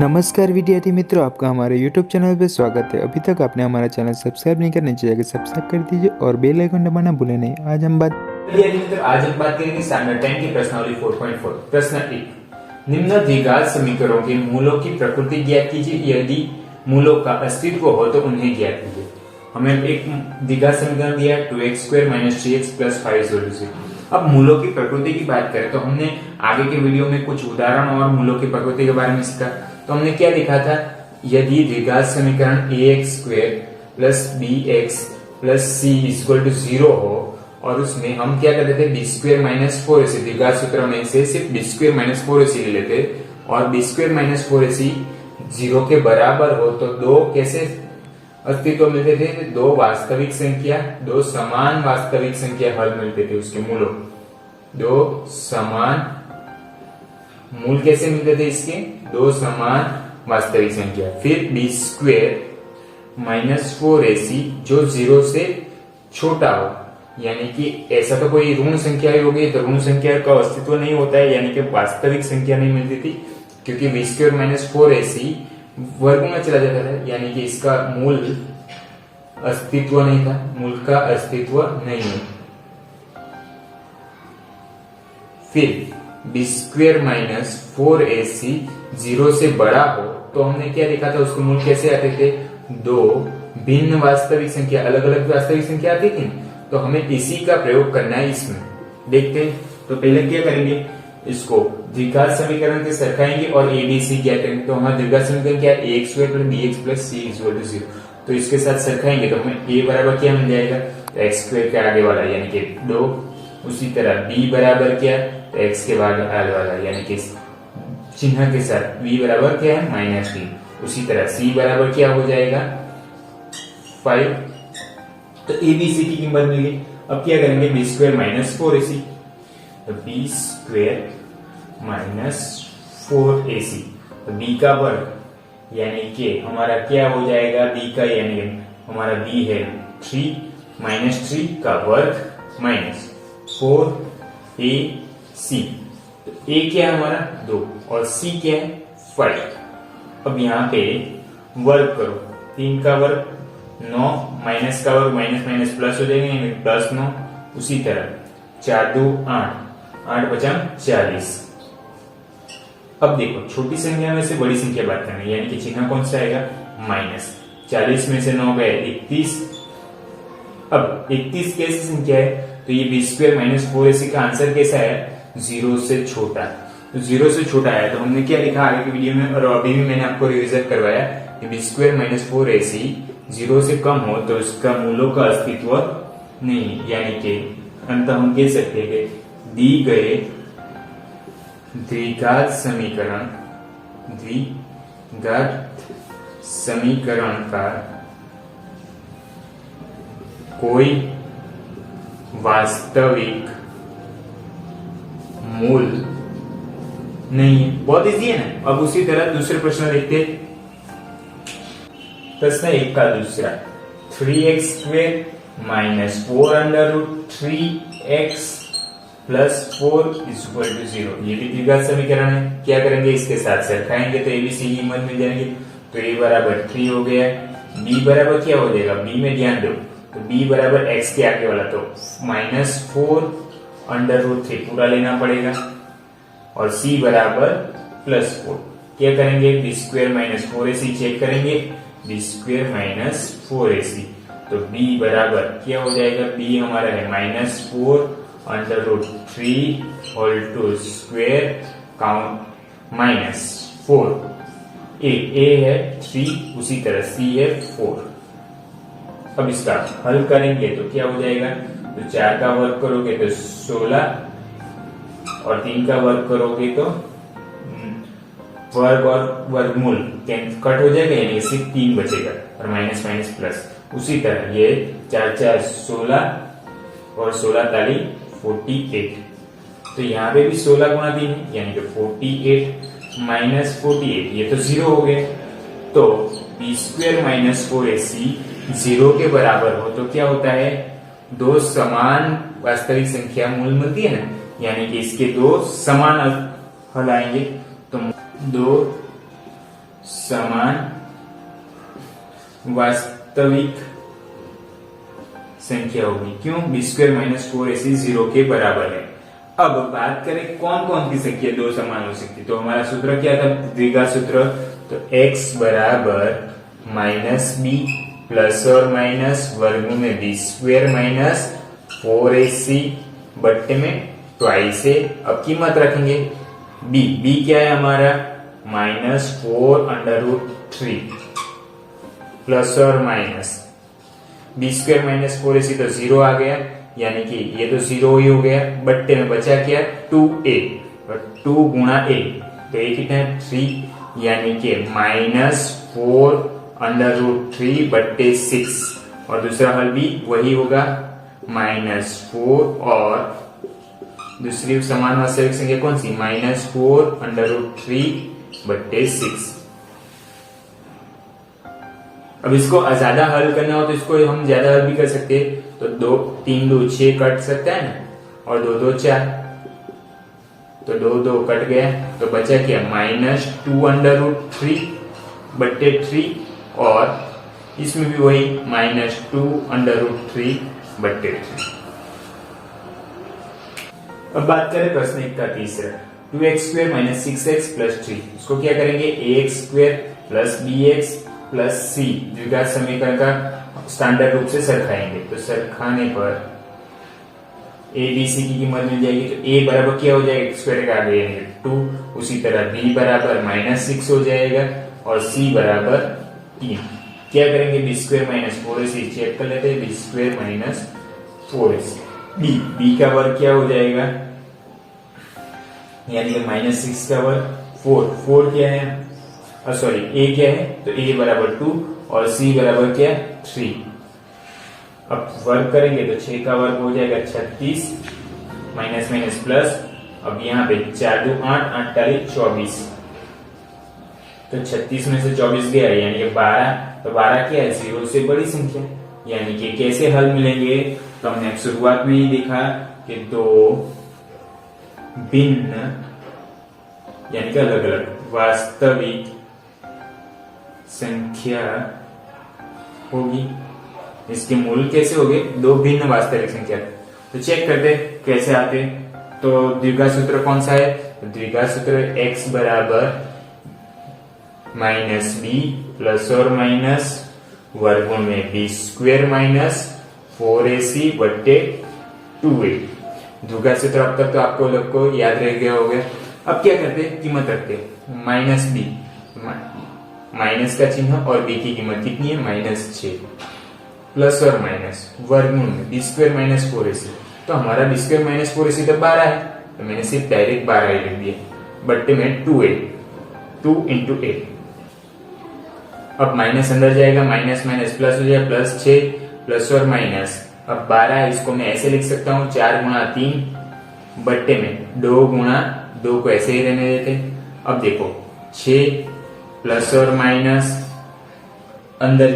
नमस्कार विद्यार्थी मित्रों, आपका हमारे YouTube चैनल पे स्वागत है। अभी तक आपने हमारा चैनल सब्सक्राइब नहीं करना चाहिए, सब्सक्राइब कर दीजिए और बेल आइकन दबाना भूलें नहीं। आज हम बात करेंगे स्टैंडर्ड 10 की प्रश्नावली 4.4। प्रश्न 1, निम्न द्विघात समीकरणों के मूलों की प्रकृति ज्ञात कीजिए। यदि मूलों का अस्तित्व हो तो उन्हें ज्ञात कीजिए। हमें एक द्विघात समीकरण दिया है 2x² - 3x + 5 अब मूलों की प्रकृति की बात करें तो हमने आगे के वीडियो में कुछ उदाहरण और मूलों की प्रकृति के बारे में सीखा। तो हमने क्या देखा था, यदि द्विघात समीकरण ax² + bx + c = 0 हो और उसमें हम क्या करते थे, b² - 4ac द्विघात सूत्र में से सिर्फ b² - 4ac ले लेते और b² - 4ac 0 के बराबर हो तो दो कैसे अस्तित्व मिलते थे, दो वास्तविक संख्या, दो समान वास्तविक संख्या हल मिलते थे उसके मूलों। दो समान मूल कैसे मिलते थे इसके, दो समान वास्तविक संख्या। फिर b² - 4ac जो 0 से छोटा हो, यानी कि ऐसा तो कोई ऋण संख्या ही होगी तो ऋण संख्या का अस्तित्व नहीं होता है, यानी कि वास्तविक संख्या नहीं मिलती थी क्योंकि b² - 4ac वर्ग में चला जाता था, यानी कि इसका मूल अस्तित्व नहीं था, मूल का अस्तित्व नहीं है। फिर b² - 4ac 0 से बड़ा हो तो हमने क्या देखा था, उसके मूल कैसे आते थे, दो भिन्न वास्तविक संख्या, अलग अलग वास्तविक संख्या आती थी। तो हमें इसी का प्रयोग करना है इसमें। देखते हैं, तो पहले क्या करेंगे, इसको द्विघात समीकरण के सरखाएंगे और abc क्या करेंगे। तो हमारा द्विघात समीकरण क्या है, ax² + bx + c = 0। तो इसके साथ सरखाएंगे तो हमें a बराबर क्या मिल जाएगा, तो x² के आगे वाला यानी कि 2। उसी तरह b बराबर क्या है, तो x के बाद आगे वाला यानी कि चिन्ह के साथ b बराबर क्या है, -3। उसी तरह c बराबर क्या हो जाएगा, 5। तो abc की कीमत मिल गई। अब क्या करेंगे, b² - 4ac, तो b² - 4ac, तो b का वर्ग यानी कि हमारा क्या हो जाएगा, b का यानी कि हमारा b है 3 - 3 का वर्ग -4ac। तो a क्या है हमारा 2 और c क्या है 5। अब यहाँ पे वर्ग करो, 3 का वर्ग 9 माइनस का वर्ग माइनस प्लस हो जाएंगे +9। उसी तरह 4 2 8 8 बचा 40। अब देखो, छोटी संख्या में से बड़ी संख्या बात करनी, यानी कि चिन्ह कौन सा आएगा, -40 में से 9 गए 31। अब 31 कैसी संख्या है, तो ये b² - 4ac का आंसर कैसा है, 0 से छोटा। तो 0 से छोटा है तो हमने क्या लिखा आगे की वीडियो में और अभी भी मैंने आपको रिविजन करवाया कि b² - 4ac 0 से कम हो तो इसका मूलों का अस्तित्व नहीं, यानी कि अंत हम कह सकते हैं कि दी गए द्विघात समीकरण का कोई वास्तविक मूल नहीं है। बहुत इजी है ना। अब उसी तरह दूसरे प्रश्न देखते हैं। प्रश्न 1 का दूसरा, 3x² - 4√3x + 4 = 0। ये भी द्विघात समीकरण है। क्या करेंगे, इसके साथ सरखाएंगे तो abc की कीमत मिल जाएगी। तो a बराबर 3 हो गया। b बराबर क्या हो जाएगा, b में ध्यान दो, तो b बराबर x के आगे वाला तो -4√3 पूरा लेना पड़ेगा और c बराबर +4। क्या करेंगे, b² - 4ac चेक करेंगे, b² - 4ac, तो b बराबर क्या हो जाएगा, b हमारा है -4√3 whole to square count -4। a है 3, उसी तरह c है 4। अब इसका हल करेंगे तो क्या हो जाएगा, तो 4 का वर्ग करोगे तो 16 और 3 का वर्ग करोगे तो वर्ग और वर्गमूल कट हो जाएगा, यानी सिर्फ 3 बचेगा और माइनस प्लस। उसी तरह ये 4 4 16 और 16 ताली 48। तो यहाँ पे भी 16 गुणा 3 है, यानी कि 48 माइनस 48, ये तो 0 हो गए। तो b² - 4ac 0 के बराबर हो तो क्या होता है, दो समान वास्तविक संख्या मूल मिलती है ना, यानी कि इसके दो समान हल आएंगे। तो दो समान वास्तविक संख्या होगी। क्यों? बी स्क्वायर माइनस 4ac 0 के बराबर है। अब बात करें कौन कौन सी संख्या दो समान हो सकती, तो हमारा सूत्र क्या था, द्विघात सूत्र, तो x बराबर माइनस बी प्लस और माइनस वर्गमूल में बी स्क्वायर माइनस 4ac बट्टे में ट्वाइस है। अब कीमत रखेंगे बी क्या है हमारा, -4√3 प्लस और minus B square minus 4ac तो 0 आ गया, यानी कि ये तो 0 ही हो गया, बट्टे में बचा क्या, 2a, और 2 गुणा a, तो ये कितना है 3, यानी कि -4√3 बट्टे 6, और दूसरा हल भी वही होगा -4, और दूसरी समान वास्तविक संख्या कौन सी, -4√3 बट्टे 6। अब इसको ज्यादा हल करना हो तो इसको हम ज्यादा हल भी कर सकते हैं, तो 2 3 2 6 कट सकता है ना, और 2 2 4, तो 2 2 कट गया, तो बचा क्या, -2√3 बट्टे 3, और इसमें भी वही -2√3 बट्टे 3। अब बात करें प्रश्न 1 का तीसरा, 2x² माइनस 6x प्लस 3, इसको क्या करेंगे, ax² plus bx plus c द्विघात समीकरण का स्टैंडर्ड रूप से सरखाएंगे, तो सरखाने पर a b c की कीमत मिल जाएगी, तो a बराबर क्या हो जाएगा, x² का आगे 2, उसी तरह b बराबर -6 हो जाएगा, और c बराबर 3। क्या करेंगे, b² माइनस 4ac चेक कर लेते हैं, b² माइनस 4ac, b का वर्ग क्या हो जाएगा, यानी कि -6 का वर्ग 4 क्या है, सॉरी a क्या है, तो a बराबर 2 और c बराबर क्या, 3। अब वर्ग करेंगे तो 6 का वर्ग हो जाएगा 36, माइनस माइनस प्लस, अब यहाँ पे 4 2 8 8 तारीख 24, तो 36 में से 24 गया, यानी कि 12, तो 12 क्या है, 0 से बड़ी संख्या, यानी कि कैसे हल मिलेंगे, तो हमने शुरुआत में ही देखा कि दो भिन्न यानी कि अलग अलग वास्तविक संख्या होगी, इसके मूल कैसे हो गए, दो भिन्न वास्तविक संख्या। तो चेक करते कैसे आते, तो द्विघात सूत्र कौन सा है, द्विघात सूत्र x बराबर -b प्लस और माइनस वर्गमूल में b² माइनस 4ac बट्टे 2a। द्विघात सूत्र अब तक तो आपको लोग को याद रह गया होगा। अब क्या करते, कीमत रखते, -b, माइनस का चिन्ह और b की कीमत कितनी है, -6, प्लस और माइनस वर्गमूल में b² माइनस 4ac, तो हमारा b² माइनस 4ac तो 12 है, तो मैंने सिर्फ डायरेक्ट 12 ही लिख दिया, बट्टे में 2a, 2 into a। अब माइनस अंदर जाएगा, माइनस माइनस प्लस हो जाएगा, +6 प्लस और माइनस, अब 12 इसको मैं ऐसे लिख सकता हूँ 4 गुणा 3 बट्टे में 2 गुणा 2 को ऐसे ही रहने देते। अब देखो 6 प्लस और माइनस अंदर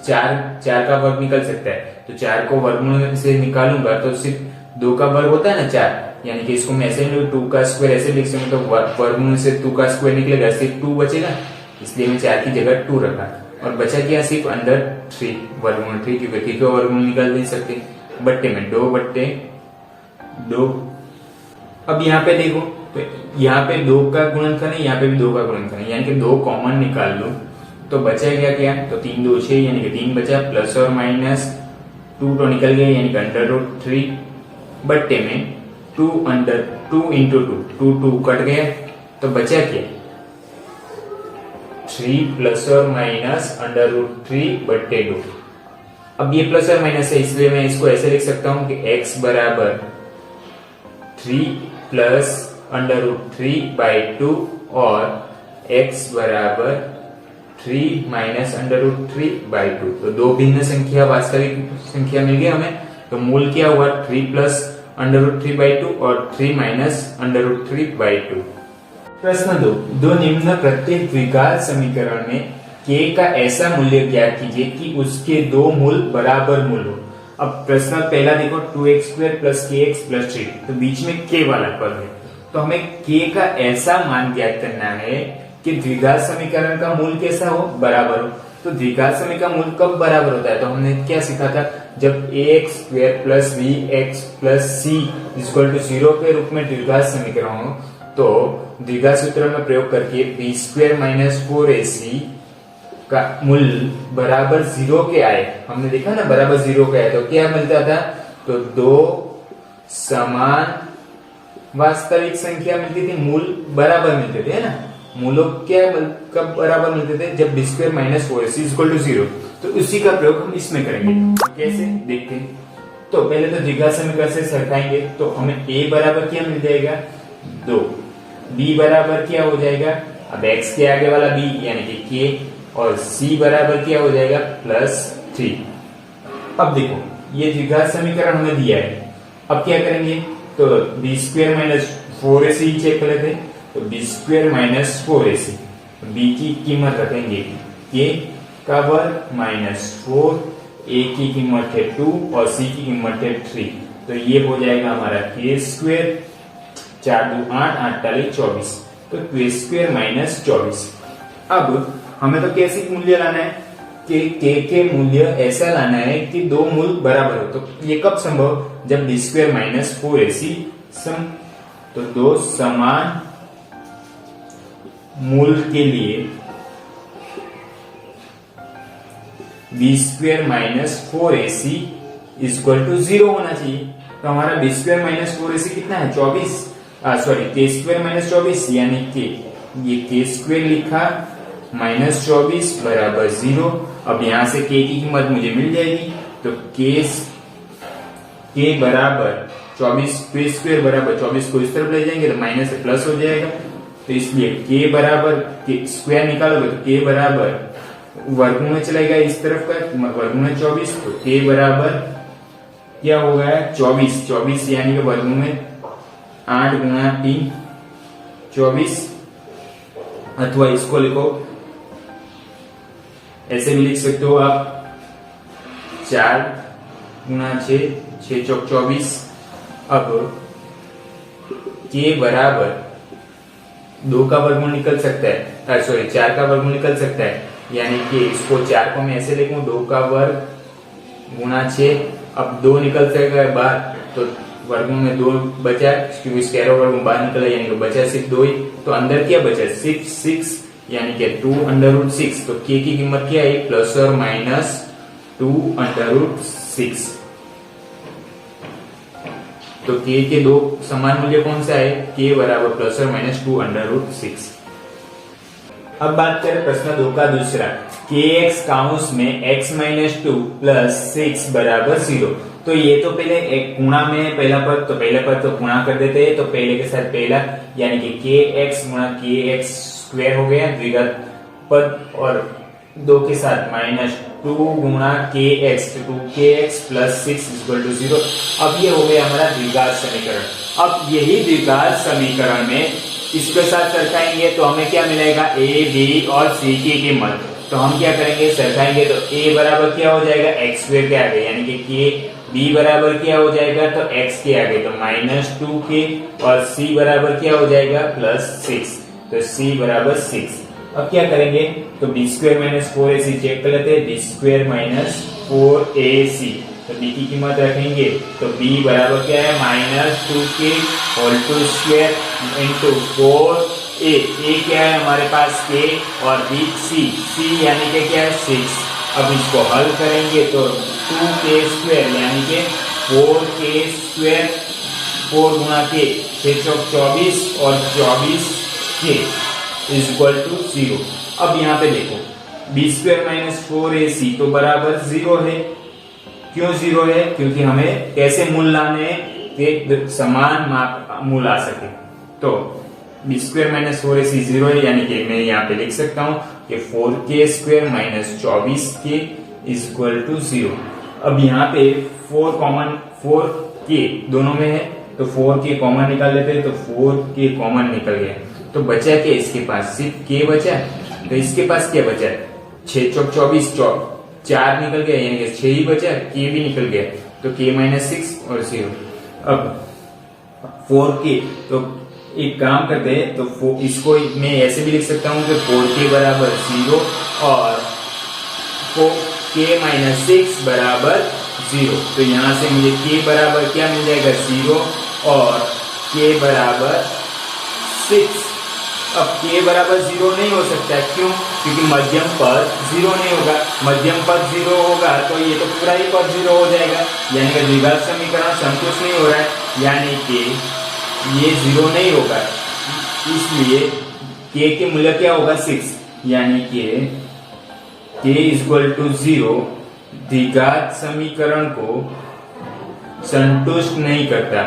4 का वर्ग निकल सकता है, तो 4 को वर्गमूल से निकालूंगा तो सिर्फ 2 का वर्ग होता है ना 4, यानी कि इसको मैं ऐसे 2 का स्क्वायर ऐसे लिख सकूँ, तो वर्गमूल से 2 का स्क्वायर निकलेगा, सिर्फ 2 बचेगा, इसलिए मैं 4 की जगह 2 रखा, और बचा क्या सिर्फ अंदर 3 वर्गमूल 3, क्योंकि 3 का वर्गमूल निकाल नहीं सकते, बट्टे में 2 बट्टे 2। अब यहाँ पे देखो, तो यहाँ पे 2 का गुणनखंड है, यहाँ पे भी 2 का गुणनखंड है, यानी कि 2 कॉमन निकाल लो तो बचेगा क्या, तो 3 2 6, यानी कि 3 बचा, प्लस और माइनस 2 तो निकल गया, यानी कि √3 बट्टे में 2 into 2 कट गया, तो बचा क्या 3 प्लस और माइनस √3 बट्टे 2। अब ये प्लस और माइनस है, इसलिए मैं इसको ऐसे लिख सकता हूं कि x बराबर 3 प्लस √3/2 और x बराबर 3 माइनस √3/2। तो दो भिन्न संख्या वास्तविक संख्या मिल गई हमें, तो मूल क्या हुआ 3 प्लस √3/2 और 3 माइनस √3/2। प्रश्न 2, दो निम्न प्रत्येक द्विघात समीकरण में k का ऐसा मूल्य ज्ञात कीजिए कि उसके दो मूल बराबर मूल हो। अब प्रश्न पहला देखो 2x² प्लस kx प्लस 3, तो बीच में k वाला पद है, तो हमें k का ऐसा मान ज्ञात करना है कि द्विघात समीकरण का मूल कैसा हो, बराबर हो। तो द्विघात समीकरण का मूल कब बराबर होता है, तो हमने क्या सीखा था, जब ax square plus bx plus c equal to 0 के रूप में द्विघात समीकरण हो, तो द्विघात सूत्र में प्रयोग करके बी स्क्वायर माइनस 4ac का मूल बराबर 0 के आए। हमने देखा ना बराबर 0 के आए तो क्या मिलता था, तो दो समान वास्तविक संख्या मिलती थी, मूल बराबर मिलते थे, है ना। मूलों क्या कब बराबर मिलते थे, जब b square minus 4ac equal to 0। तो उसी का प्रयोग हम इसमें करेंगे। कैसे देखते हैं, तो पहले तो द्विघात समीकरण से सरकाएंगे, तो हमें a बराबर क्या मिल जाएगा 2, b बराबर क्या हो जाएगा, अब x के आगे वाला b यानी कि k, और c बराबर क्या हो जाएगा +3। अब देखो ये द्विघात समीकरण हमें दिया है, अब क्या करेंगे, तो B square minus 4ac check कर लेते हैं। तो B square minus 4ac, b की कीमत रखेंगे k का वर्ग माइनस 4, a की कीमत है 2 और c की कीमत है 3। तो ये हो जाएगा हमारा k स्क्वायर, 4 2 8 8 ताली 24, तो k स्क्वायर माइनस 24। अब हमें तो कैसे मूल्य लाना है कि k के मूल्य ऐसा लाना है कि दो मूल बराबर हो। तो ये कब संभव, जब बी स्क्वायर माइनस 4ac सम, तो दो समान मूल के लिए b square minus 4ac equal to 0 होना चाहिए। तो हमारा बी स्क्वायर माइनस 4ac कितना है 24, सॉरी के स्क्वायर माइनस 24 यानी कि ये के स्क्वायर लिखा माइनस 24 बराबर 0। अब यहां से के की कीमत मुझे मिल जाएगी, तो के बराबर 24, के स्क्वायर बराबर 24 को इस तरफ ले जाएंगे तो माइनस से प्लस हो जाएगा। तो इसलिए के बराबर के स्क्वायर निकालोगे तो के बराबर वर्गमूल में चलेगा इस तरफ का, वर्गमूल में 24, तो के बराबर क्या हो गया 24 यानी कि वर्गमूल में 8 गुणा 3 24, अथवा इसको लिखो ऐसे भी लिख सकते हो आप 4 गुणा 6 6 चौक 24। अब के बराबर 2 का वर्गमूल निकल सकता है, सॉरी 4 का वर्गमूल निकल सकता है, यानी कि इसको 4 को मैं ऐसे लिखूं 2 का वर्ग गुणा 6। अब 2 निकल सकेगा बाहर, तो वर्गमूल में 2 बचा, क्योंकि स्क्वायर वर्गमूल बाहर निकला यानी कि बचा सिर्फ 2 ही। तो अंदर क्या बचा 6 यानी कि 2√6। तो k की कीमत क्या है प्लस और माइनस 2√6। तो k के दो समान मूल्य कौन सा है, k बराबर प्लस और माइनस 2√6। अब बात करें प्रश्न 2 का दूसरा, kx काउंस में x माइनस 2 प्लस 6 बराबर 0। तो ये तो पहले एक गुणा में पहला पद, तो पहले पद तो गुणा कर देते हैं, तो पहले के साथ पहला यानी कि kx गुणा kx स्क्वायर हो गया द्विघात पद, और 2 के साथ माइनस 2 गुणा kx, तो 2kx प्लस 6 इक्वल टू 0। अब ये हो गया हमारा द्विघात समीकरण। अब यही द्विघात समीकरण में इसके साथ सरकाएंगे तो हमें क्या मिलेगा, a b और c की कीमत। तो हम क्या करेंगे, सरकाएंगे तो a बराबर क्या हो जाएगा x स्क्वायर के आगे, यानी कि k, b बराबर क्या हो जाएगा तो x के आगे, तो माइनस 2k, और c बराबर क्या हो जाएगा +6, तो c बराबर 6। अब क्या करेंगे, तो B square minus 4ac check कर लेते हैं, बी स्क्वायर माइनस 4ac, तो b की कीमत रखेंगे तो b बराबर क्या है minus 2k whole to square into 4a, a क्या है हमारे पास k, और b c यानी कि क्या है 6। अब इसको हल करेंगे तो 2k स्क्वायर यानी कि 4k स्क्वायर, 4 गुणा k 6 चौक 24 और 24k इक्वल टू 0। अब यहाँ पे देखो बी स्क्वायर माइनस 4ac तो बराबर 0 है। क्यों 0 है, क्योंकि हमें कैसे मूल लाने हैं, समान मूल आ सके। तो बी स्क्वायर माइनस 4ac 0 है, यानी कि मैं यहाँ पे लिख सकता हूँ कि 4k square minus 24k equal to 0। अब यहाँ पे 4 कॉमन, 4k दोनों में है तो 4k कॉमन निकाल लेते हैं, तो 4k कॉमन निकल गया, तो बचा क्या इसके पास, सिर्फ k बचा। तो इसके पास क्या बचा, 6 चौक 24, 4 निकल गया यानी कि 6 ही बचा, k भी निकल गया, तो k माइनस 6 और 0। अब 4k तो एक काम करते हैं, तो इसको मैं ऐसे भी लिख सकता हूँ कि 4k बराबर 0 और k माइनस 6 बराबर 0। तो यहाँ से मुझे k बराबर क्या मिल जाएगा 0 और k बराबर 6। अब k बराबर 0 नहीं हो सकता है, क्यों? क्योंकि मध्यम पद 0 नहीं होगा। मध्यम पद 0 होगा तो ये तो पूरा ही पद 0 हो जाएगा, यानी कि द्विघात समीकरण संतुष्ट नहीं हो रहा है, यानी कि ये 0 नहीं होगा। इसलिए k के मूल्य क्या होगा 6, यानी कि k इक्वल टू 0 द्विघात समीकरण को संतुष्ट नहीं करता,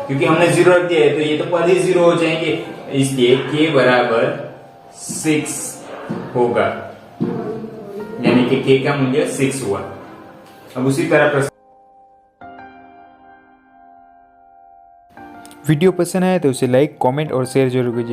क्योंकि हमने 0 रख दिया है तो ये तो पद ही 0 हो जाएंगे। इसलिए k बराबर 6 होगा, यानी कि k का मूल्य 6 हुआ। अब उसी तरह प्रश्न वीडियो पसंद आया तो उसे लाइक, कमेंट और शेयर जरूर कीजिए।